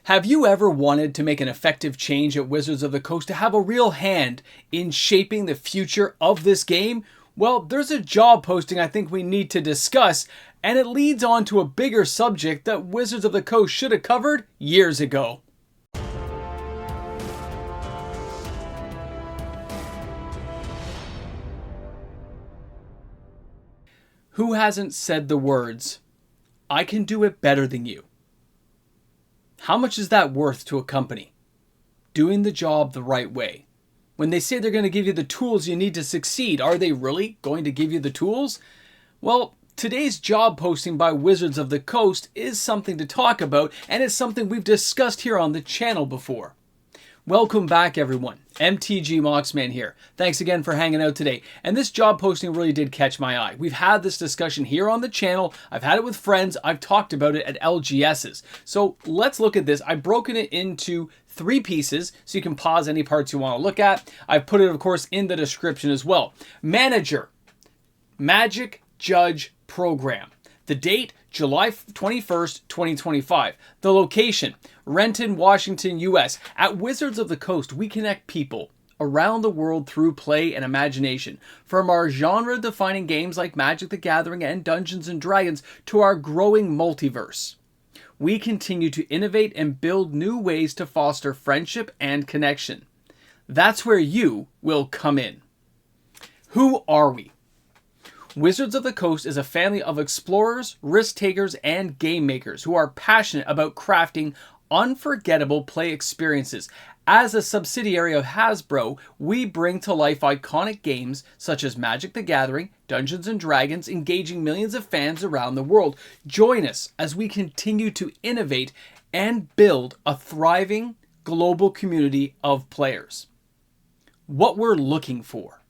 Have you ever wanted to make an effective change at Wizards of the Coast to have a real hand in shaping the future of this game? Well, there's a job posting I think we need to discuss, and it leads on to a bigger subject that Wizards of the Coast should have covered years ago. Who hasn't said the words, "I can do it better than you"? How much is that worth to a company? Doing the job the right way. When they say they're going to give you the tools you need to succeed, are they really going to give you the tools? Well, today's job posting by Wizards of the Coast is something to talk about, and it's something we've discussed here on the channel before. Welcome back, everyone. MTG Moxman here. Thanks again for hanging out today. And this job posting really did catch my eye. We've had this discussion here on the channel. I've had it with friends. I've talked about it at LGSs. So let's look at this. I've broken it into 3 pieces, so you can pause any parts you want to look at. I've put it, of course, in the description as well. Manager, Magic Judge Program. The date, July 21st, 2025. The location, Renton, Washington, US. At Wizards of the Coast, we connect people around the world through play and imagination. From our genre-defining games like Magic the Gathering and Dungeons & Dragons to our growing multiverse. We continue to innovate and build new ways to foster friendship and connection. That's where you will come in. Who are we? Wizards of the Coast is a family of explorers, risk-takers, and game makers who are passionate about crafting unforgettable play experiences. As a subsidiary of Hasbro, we bring to life iconic games such as Magic the Gathering, Dungeons & Dragons, engaging millions of fans around the world. Join us as we continue to innovate and build a thriving global community of players. What we're looking for: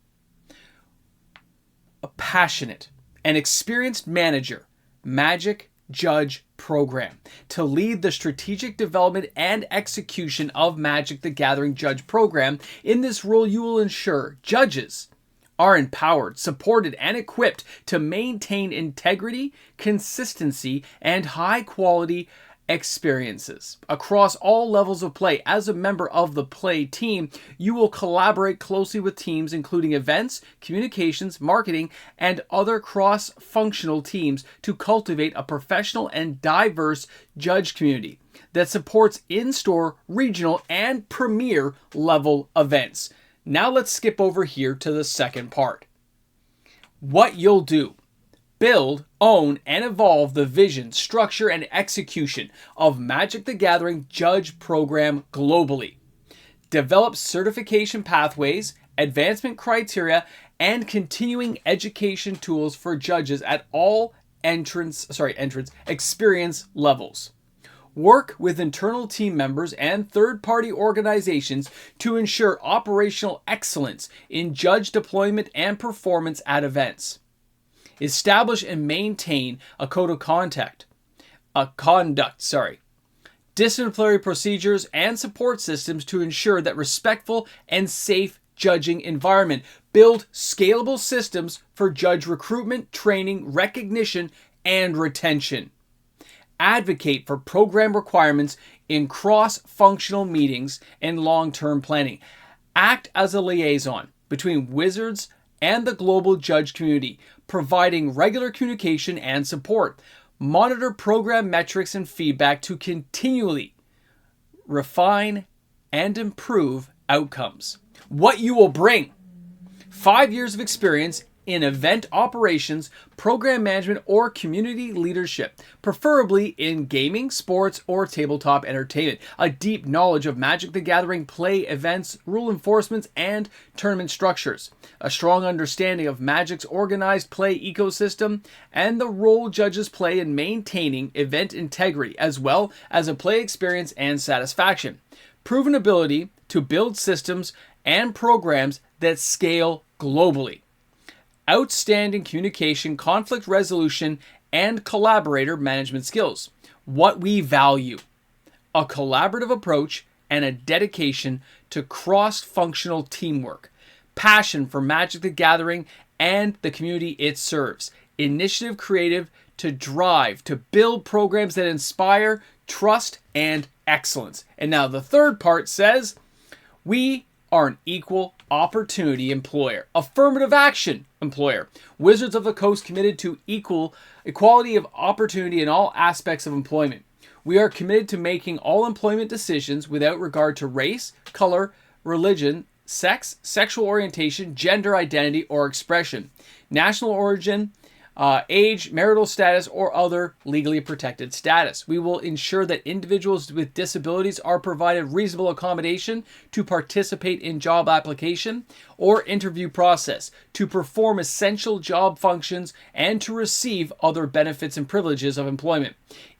a passionate and experienced manager, Magic Judge Program, to lead the strategic development and execution of Magic the Gathering Judge Program. In this role, you will ensure judges are empowered, supported, and equipped to maintain integrity, consistency, and high-quality experiences across all levels of play. As a member of the play team, you will collaborate closely with teams including events, communications, marketing, and other cross-functional teams to cultivate a professional and diverse judge community that supports in-store, regional, and premier level events. Now let's skip over here to the second part. What you'll do: build, own, and evolve the vision, structure, and execution of Magic the Gathering Judge Program globally. Develop certification pathways, advancement criteria, and continuing education tools for judges at all entrance experience levels. Work with internal team members and third-party organizations to ensure operational excellence in judge deployment and performance at events. Establish and maintain a code of conduct, disciplinary procedures and support systems to ensure that respectful and safe judging environment. Build scalable systems for judge recruitment, training, recognition, and retention. Advocate for program requirements in cross-functional meetings and long-term planning. Act as a liaison between Wizards and the global judge community, providing regular communication and support. Monitor program metrics and feedback to continually refine and improve outcomes. What you will bring: 5 years of experience in event operations, program management, or community leadership, preferably in gaming, sports, or tabletop entertainment. A deep knowledge of Magic the Gathering play events, rule enforcements, and tournament structures. A strong understanding of Magic's organized play ecosystem and the role judges play in maintaining event integrity, as well as a play experience and satisfaction. Proven ability to build systems and programs that scale globally. Outstanding communication, conflict resolution, and collaborator management skills. What we value: a collaborative approach and a dedication to cross-functional teamwork. Passion for Magic the Gathering and the community it serves. Initiative creative to drive to build programs that inspire, trust, and excellence. And now the third part says, we are an equal opportunity employer, affirmative action employer. Wizards of the Coast committed to equality of opportunity in all aspects of employment. We are committed to making all employment decisions without regard to race, color, religion, sex, sexual orientation, gender identity, or expression, national origin, age, marital status, or other legally protected status. We will ensure that individuals with disabilities are provided reasonable accommodation to participate in job application or interview process, to perform essential job functions, and to receive other benefits and privileges of employment.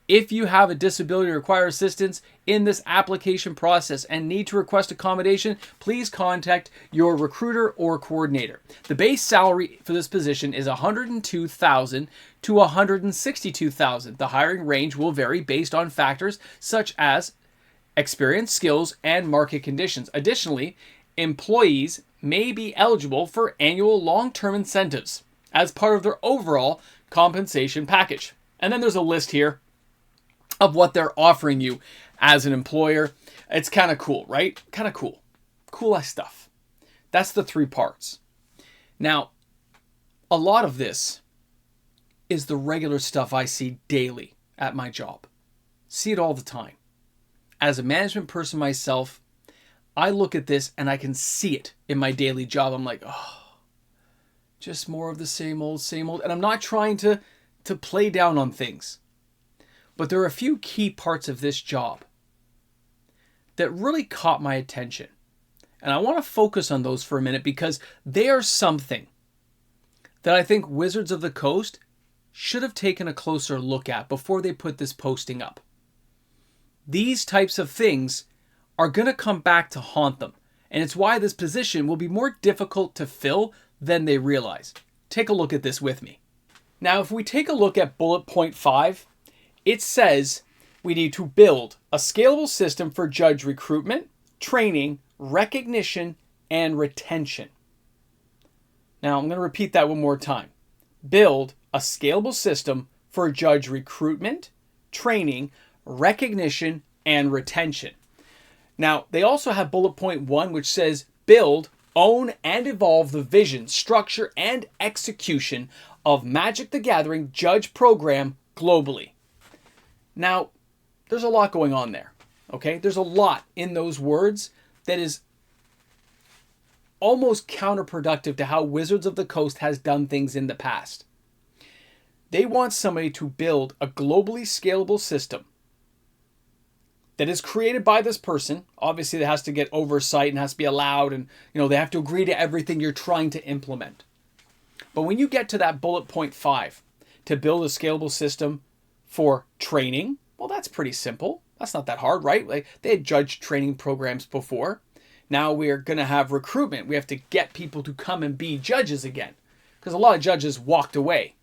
If you have a disability or require assistance in this application process and need to request accommodation, please contact your recruiter or coordinator. The base salary for this position is $102,000 to $162,000. The hiring range will vary based on factors such as experience, skills, and market conditions. Additionally, employees may be eligible for annual long-term incentives as part of their overall compensation package. And then there's a list here of what they're offering you as an employer. It's kind of cool, right? Kind of cool. Cool stuff. That's the three parts. Now, a lot of this is the regular stuff I see daily at my job. See it all the time. As a management person myself, I look at this and I can see it in my daily job. I'm like, oh, just more of the same old, same old. And I'm not trying to play down on things. But there are a few key parts of this job that really caught my attention. And I want to focus on those for a minute because they are something that I think Wizards of the Coast should have taken a closer look at before they put this posting up. These types of things are going to come back to haunt them. And it's why this position will be more difficult to fill than they realize. Take a look at this with me. Now, if we take a look at bullet point 5, it says we need to build a scalable system for judge recruitment, training, recognition, and retention. Now, I'm going to repeat that one more time. Build a scalable system for judge recruitment, training, recognition, and retention. Now, they also have bullet point 1, which says build, own, and evolve the vision, structure, and execution of Magic the Gathering Judge Program globally. Now, there's a lot going on there, okay? There's a lot in those words that is almost counterproductive to how Wizards of the Coast has done things in the past. They want somebody to build a globally scalable system that is created by this person. Obviously, that has to get oversight and has to be allowed, and they have to agree to everything you're trying to implement. But when you get to that bullet point 5, to build a scalable system for training, well, that's pretty simple. That's not that hard, right? Like, they had judge training programs before. Now we're going to have recruitment. We have to get people to come and be judges again, because a lot of judges walked away.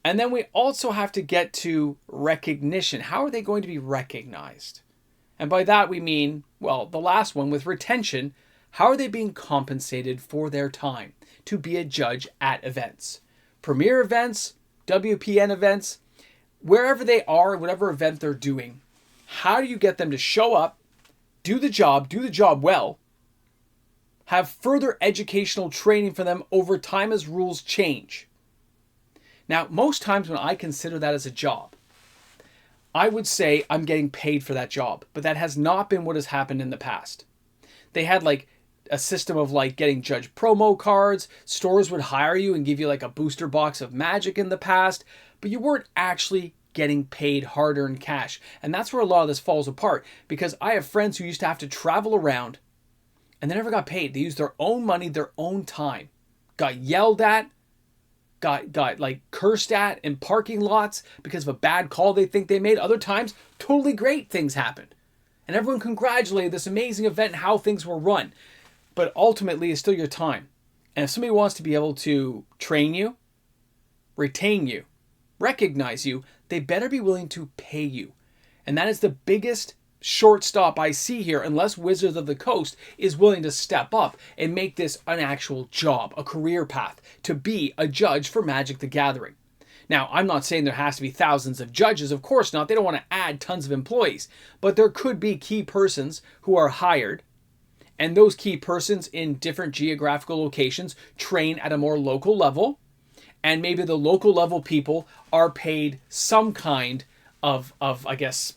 And then we also have to get to recognition. How are they going to be recognized? And by that we mean, well, the last one with retention, how are they being compensated for their time to be a judge at events? Premier events, WPN events, wherever they are, whatever event they're doing, how do you get them to show up, do the job well, have further educational training for them over time as rules change? Now, most times when I consider that as a job, I would say I'm getting paid for that job, but that has not been what has happened in the past. They had like a system of like getting judge promo cards. Stores would hire you and give you like a booster box of Magic in the past, but you weren't actually getting paid hard-earned cash. And that's where a lot of this falls apart, because I have friends who used to have to travel around and they never got paid. They used their own money, their own time, got yelled at, got like cursed at in parking lots because of a bad call they think they made. Other times, totally great things happened. And everyone congratulated this amazing event and how things were run. But ultimately, it's still your time. And if somebody wants to be able to train you, retain you, recognize you, they better be willing to pay you. And that is the biggest shortstop I see here, unless Wizards of the Coast is willing to step up and make this an actual job, a career path, to be a judge for Magic the Gathering. Now, I'm not saying there has to be thousands of judges. Of course not. They don't want to add tons of employees. But there could be key persons who are hired, and those key persons in different geographical locations train at a more local level. And maybe the local level people are paid some kind of I guess,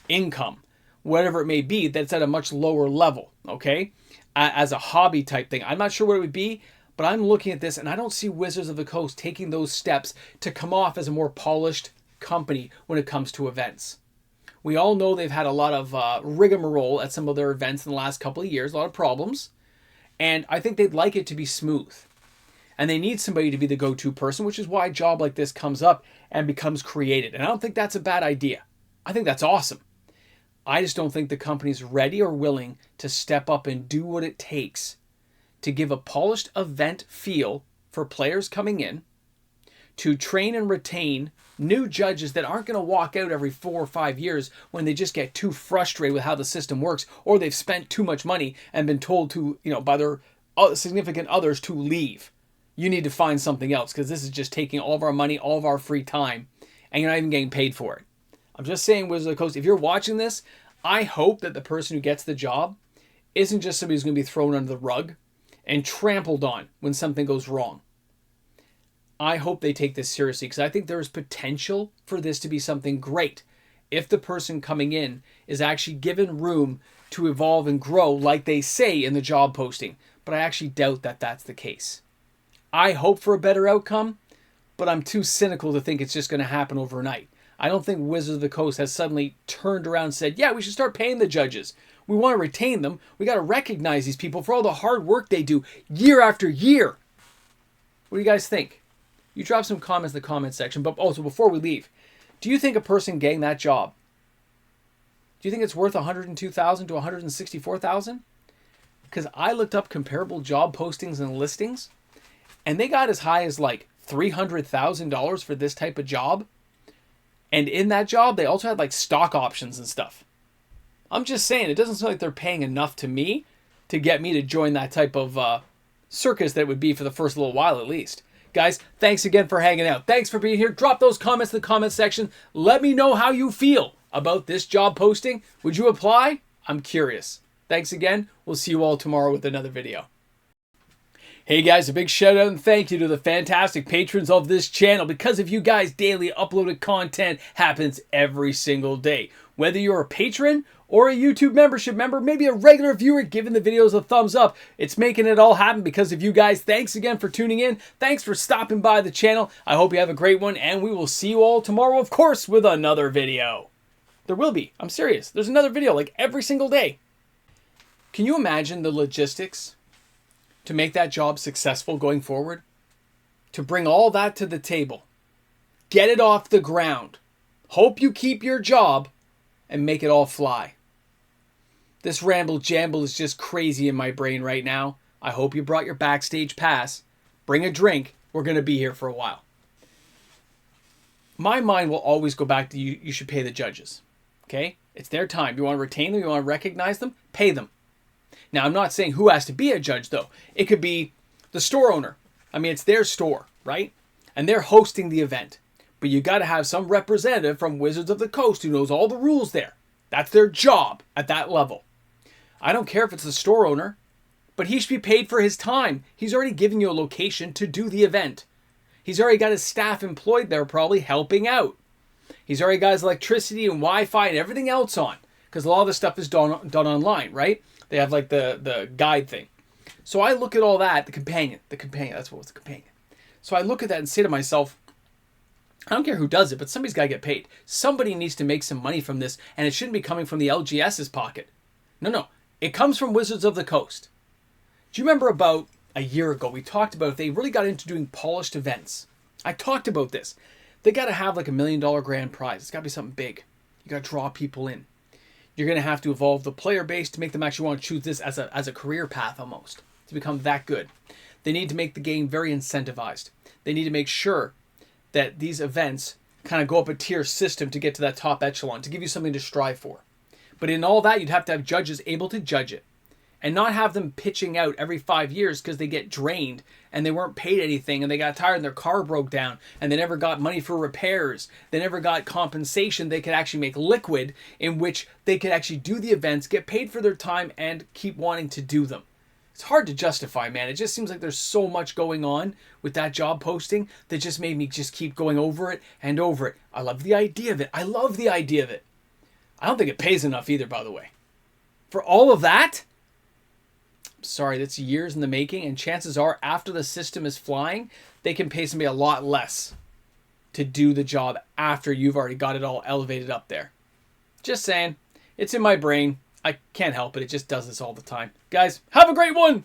income, whatever it may be, that's at a much lower level, okay? As a hobby type thing. I'm not sure what it would be, but I'm looking at this and I don't see Wizards of the Coast taking those steps to come off as a more polished company when it comes to events. We all know they've had a lot of rigmarole at some of their events in the last couple of years, a lot of problems, and I think they'd like it to be smooth. And they need somebody to be the go-to person, which is why a job like this comes up and becomes created. And I don't think that's a bad idea. I think that's awesome. I just don't think the company's ready or willing to step up and do what it takes to give a polished event feel for players coming in, to train and retain new judges that aren't going to walk out every 4 or 5 years when they just get too frustrated with how the system works, or they've spent too much money and been told to, by their significant others to leave. You need to find something else because this is just taking all of our money, all of our free time, and you're not even getting paid for it. I'm just saying, Wizards of the Coast, if you're watching this, I hope that the person who gets the job isn't just somebody who's going to be thrown under the rug and trampled on when something goes wrong. I hope they take this seriously because I think there is potential for this to be something great if the person coming in is actually given room to evolve and grow like they say in the job posting. But I actually doubt that that's the case. I hope for a better outcome, but I'm too cynical to think it's just going to happen overnight. I don't think Wizards of the Coast has suddenly turned around and said, yeah, we should start paying the judges. We want to retain them. We got to recognize these people for all the hard work they do year after year. What do you guys think? You drop some comments in the comment section. But also, before we leave, do you think a person getting that job, do you think it's worth $102,000 to $164,000? Because I looked up comparable job postings and listings, and they got as high as like $300,000 for this type of job. And in that job, they also had like stock options and stuff. I'm just saying, it doesn't seem like they're paying enough to me to get me to join that type of circus that it would be for the first little while at least. Guys, thanks again for hanging out. Thanks for being here. Drop those comments in the comment section. Let me know how you feel about this job posting. Would you apply? I'm curious. Thanks again. We'll see you all tomorrow with another video. Hey guys, a big shout out and thank you to the fantastic patrons of this channel. Because of you guys, daily uploaded content happens every single day. Whether you're a patron or a YouTube membership member, maybe a regular viewer giving the videos a thumbs up, it's making it all happen because of you guys. Thanks again for tuning in. Thanks for stopping by the channel. I hope you have a great one, and we will see you all tomorrow, of course, with another video. There will be. I'm serious. There's another video like every single day. Can you imagine the logistics to make that job successful going forward? To bring all that to the table, get it off the ground, hope you keep your job, and make it all fly. This ramble jamble is just crazy in my brain right now. I hope you brought your backstage pass. Bring a drink. We're going to be here for a while. My mind will always go back to you should pay the judges. Okay? It's their time. You want to retain them? You want to recognize them? Pay them. Now, I'm not saying who has to be a judge, though. It could be the store owner. I mean, it's their store, right? And they're hosting the event. But you got to have some representative from Wizards of the Coast who knows all the rules there. That's their job at that level. I don't care if it's the store owner, but he should be paid for his time. He's already given you a location to do the event. He's already got his staff employed there, probably helping out. He's already got his electricity and Wi-Fi and everything else on, because a lot of the stuff is done online, right? They have like the guide thing. So I look at all that, the companion, that's what was the companion. So I look at that and say to myself, I don't care who does it, but somebody's got to get paid. Somebody needs to make some money from this, and it shouldn't be coming from the LGS's pocket. No. It comes from Wizards of the Coast. Do you remember about a year ago, we talked about if they really got into doing polished events? I talked about this. They got to have like $1 million grand prize. It's got to be something big. You got to draw people in. You're going to have to evolve the player base to make them actually want to choose this as a career path almost, to become that good. They need to make the game very incentivized. They need to make sure that these events kind of go up a tier system to get to that top echelon, to give you something to strive for. But in all that, you'd have to have judges able to judge it. and not have them pitching out every 5 years because they get drained and they weren't paid anything and they got tired and their car broke down and they never got money for repairs. They never got compensation they could actually make liquid in which they could actually do the events, get paid for their time, and keep wanting to do them. It's hard to justify, man. It just seems like there's so much going on with that job posting that just made me just keep going over it and over it. I love the idea of it. I love the idea of it. I don't think it pays enough either, by the way. For all of that, sorry, that's years in the making, and chances are after the system is flying, they can pay somebody a lot less to do the job after you've already got it all elevated up there. Just saying. It's in my brain. I can't help it. It just does this all the time. Guys, have a great one!